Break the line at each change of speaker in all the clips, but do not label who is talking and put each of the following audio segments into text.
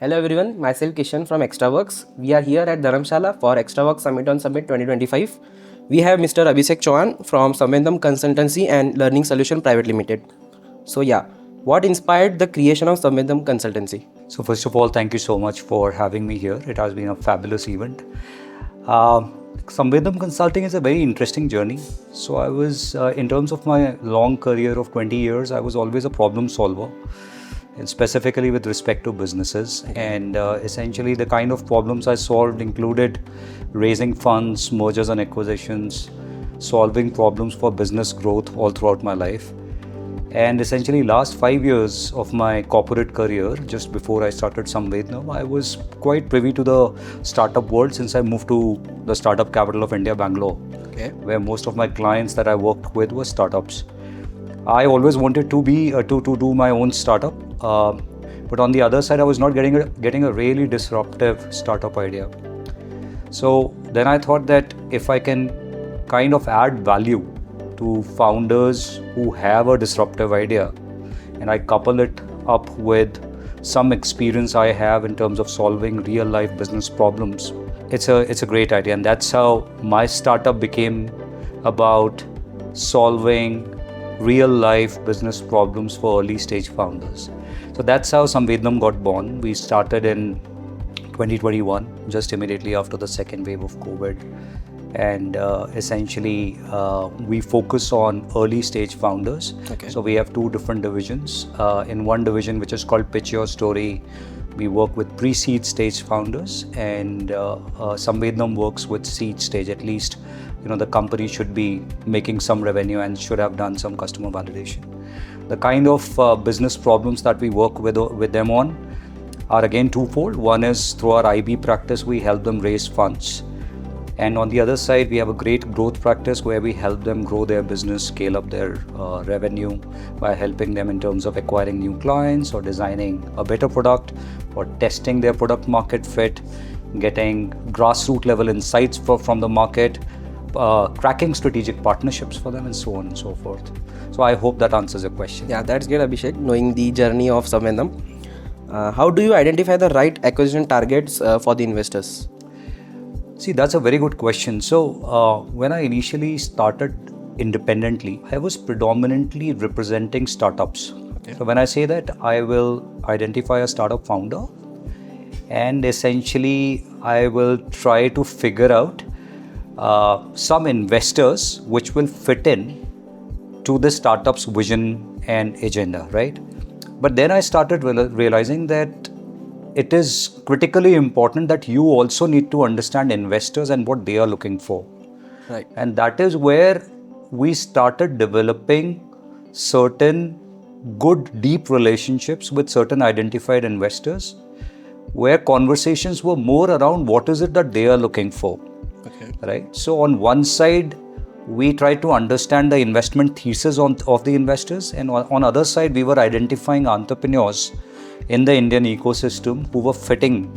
Hello everyone, myself Kishan from Xtrawrkx. We are here at Dharamshala for Xtrawrkx Summit on Summit 2025. We have Mr. Abhishek Chauhan from Samvednam Consultancy and Learning Solution Private Limited. So yeah, what inspired the creation of Samvednam Consultancy?
So first of all, thank you so much for having me here. It has been a fabulous event. Samvednam Consulting is a very interesting journey. So I was, in terms of my long career of 20 years, I was always a problem solver, and specifically with respect to businesses. And essentially the kind of problems I solved included raising funds, mergers and acquisitions, solving problems for business growth all throughout my life. And essentially last 5 years of my corporate career, just before I started Samvednam, I was quite privy to the startup world since I moved to the startup capital of India, Bangalore, where most of my clients that I worked with were startups. I always wanted to be to do my own startup, but on the other side, I was not getting a really disruptive startup idea. So then I thought that if I can kind of add value to founders who have a disruptive idea, and I couple it up with some experience I have in terms of solving real life business problems, it's a great idea. And that's how my startup became about solving real life business problems for early stage founders. So that's how Samvednam got born. We started in 2021, just immediately after the second wave of COVID. And essentially we focus on early stage founders. So we have two different divisions. In one division, which is called Pitch Your Story, we work with pre-seed stage founders, and Samvednam works with seed stage. At least, the company should be making some revenue and should have done some customer validation. The kind of business problems that we work with them on are again twofold. One is through our IB practice, we help them raise funds. And on the other side, we have a great growth practice where we help them grow their business, scale up their revenue by helping them in terms of acquiring new clients or designing a better product or testing their product market fit, getting grassroots level insights from the market, cracking strategic partnerships for them, and so on and so forth. So I hope that answers your question.
Yeah, that's great, Abhishek, knowing the journey of Samvednam. How do you identify the right acquisition targets for the investors?
See, that's a very good question. So when I initially started independently, I was predominantly representing startups. So when I say that, I will identify a startup founder, and essentially I will try to figure out some investors which will fit in to the startup's vision and agenda, right? But then I started realizing that it is critically important that you also need to understand investors and what they are looking for.
Right.
And that is where we started developing certain good, deep relationships with certain identified investors, where conversations were more around what is it that they are looking for. Right? So on one side, we try to understand the investment thesis of the investors, and on other side, we were identifying entrepreneurs in the Indian ecosystem who were fitting,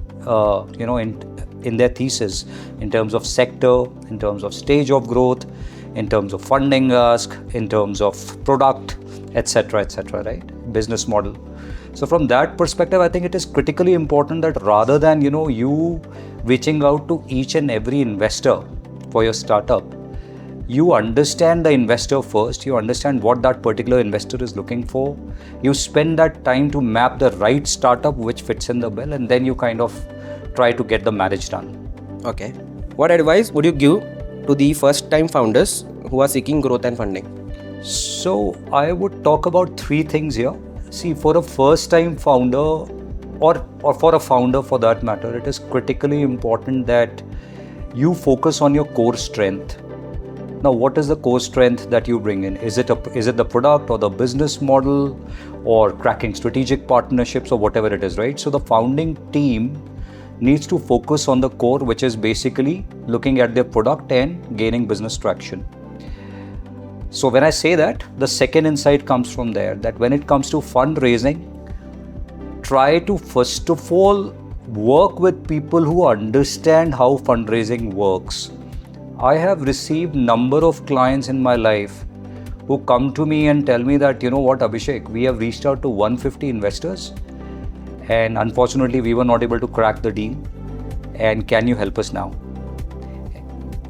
in their thesis in terms of sector, in terms of stage of growth, in terms of funding ask, in terms of product, etc., right? Business model. So from that perspective, I think it is critically important that rather than, you reaching out to each and every investor for your startup, you understand the investor first, you understand what that particular investor is looking for, you spend that time to map the right startup which fits in the bill, and then you kind of try to get the marriage done.
Okay. What advice would you give to the first time founders who are seeking growth and funding?
So I would talk about three things here. See, for a first time founder, or for a founder for that matter, it is critically important that you focus on your core strength. Now, what is the core strength that you bring in? Is it the product or the business model or cracking strategic partnerships or whatever it is, right? So the founding team needs to focus on the core, which is basically looking at their product and gaining business traction. So when I say that, the second insight comes from there, that when it comes to fundraising, try to first of all work with people who understand how fundraising works. I have received number of clients in my life who come to me and tell me that, you know what, Abhishek, we have reached out to 150 investors and unfortunately we were not able to crack the deal, and can you help us now?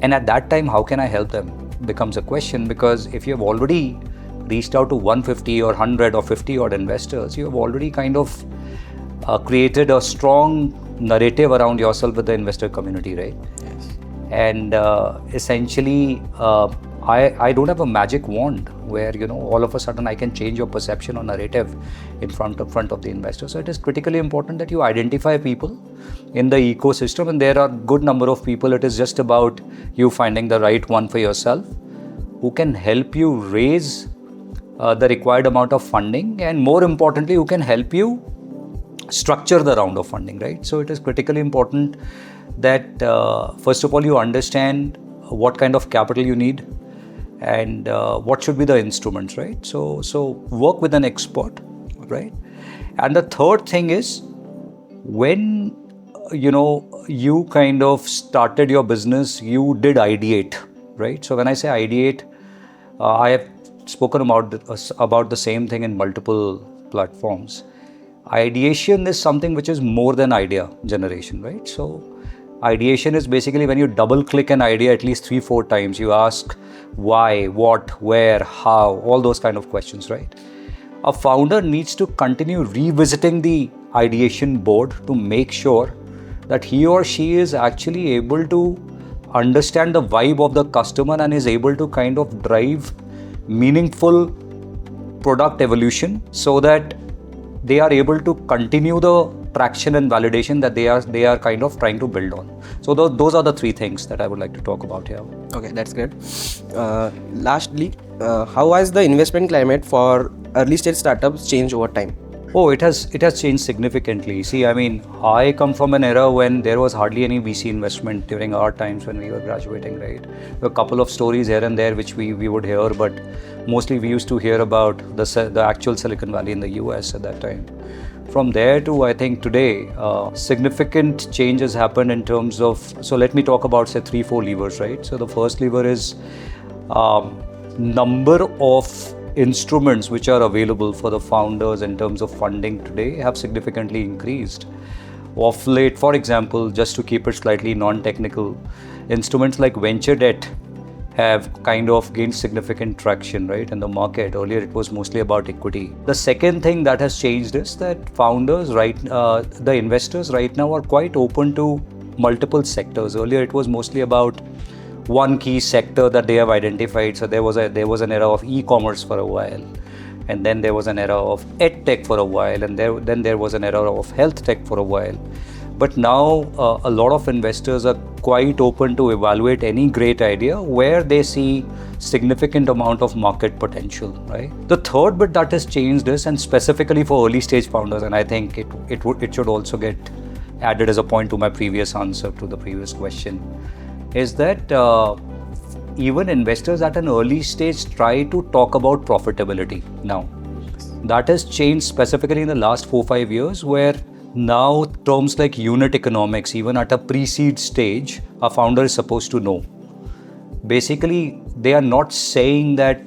And at that time, how can I help them becomes a question, because if you have already reached out to 150 or 100 or 50 odd investors, you have already kind of created a strong narrative around yourself with the investor community, right?
Yes.
And essentially, I don't have a magic wand where, you know, all of a sudden I can change your perception or narrative in front of the investor. So it is critically important that you identify people in the ecosystem, and there are good number of people. It is just about you finding the right one for yourself who can help you raise the required amount of funding, and more importantly, who can help you structure the round of funding, right? So it is critically important that first of all you understand what kind of capital you need and what should be the instruments, right? So work with an expert, right? And the third thing is, when you kind of started your business, you did ideate, right? So when I say ideate, I have spoken about the same thing in multiple platforms. Ideation is something which is more than idea generation, right? So ideation is basically when you double click an idea at least 3-4 times. You ask why, what, where, how, all those kind of questions, right? A founder needs to continue revisiting the ideation board to make sure that he or she is actually able to understand the vibe of the customer and is able to kind of drive meaningful product evolution, so that they are able to continue the traction and validation that they are kind of trying to build on. So those are the 3 things that I would like to talk about here.
Okay, that's great. Lastly, how has the investment climate for early stage startups changed over time?
Oh, it has changed significantly. See, I mean, I come from an era when there was hardly any VC investment during our times when we were graduating, right? There were a couple of stories here and there which we would hear, but mostly we used to hear about the actual Silicon Valley in the US at that time. From there to, I think today, significant changes happened in terms of, so let me talk about say 3-4 levers, right? So the first lever is number of instruments which are available for the founders in terms of funding today have significantly increased. Of late, for example, just to keep it slightly non-technical, instruments like venture debt have kind of gained significant traction, right, in the market. Earlier, it was mostly about equity. The second thing that has changed is that founders, the investors right now are quite open to multiple sectors. Earlier, it was mostly about one key sector that they have identified. So there was an era of e-commerce for a while, and then there was an era of ed tech for a while, and then there was an era of health tech for a while. But now a lot of investors are quite open to evaluate any great idea where they see significant amount of market potential, right? The third bit that has changed is, and specifically for early stage founders, and I think it should also get added as a point to my previous answer to the previous question, is that even investors at an early stage try to talk about profitability now. That has changed specifically in the last 4-5 years, where now terms like unit economics, even at a pre-seed stage, a founder is supposed to know. Basically, they are not saying that,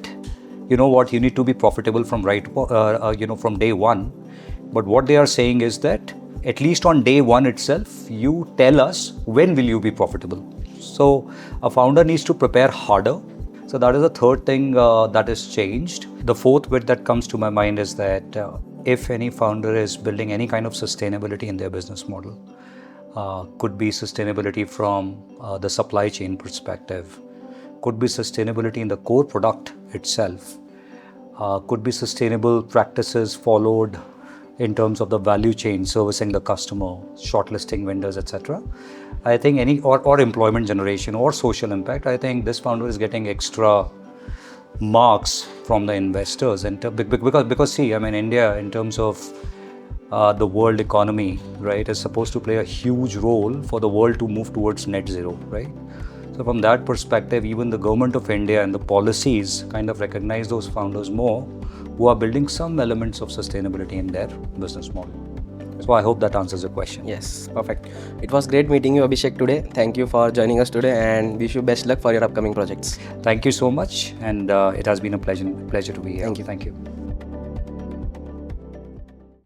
you know what, you need to be profitable from from day one. But what they are saying is that at least on day one itself, you tell us when will you be profitable. So a founder needs to prepare harder. So that is the third thing that has changed. The fourth bit that comes to my mind is that if any founder is building any kind of sustainability in their business model, could be sustainability from the supply chain perspective, could be sustainability in the core product itself, could be sustainable practices followed in terms of the value chain, servicing the customer, shortlisting vendors, etc. I think or employment generation or social impact, I think this founder is getting extra marks from the investors, and because see, I mean, India in terms of the world economy, right, is supposed to play a huge role for the world to move towards net zero, right? So from that perspective, even the government of India and the policies kind of recognize those founders more who are building some elements of sustainability in their business model. So I hope that answers your question.
Yes, perfect. It was great meeting you, Abhishek, today. Thank you for joining us today, and wish you best luck for your upcoming projects.
Thank you so much, and it has been a pleasure to be here.
Thank you.
Thank you.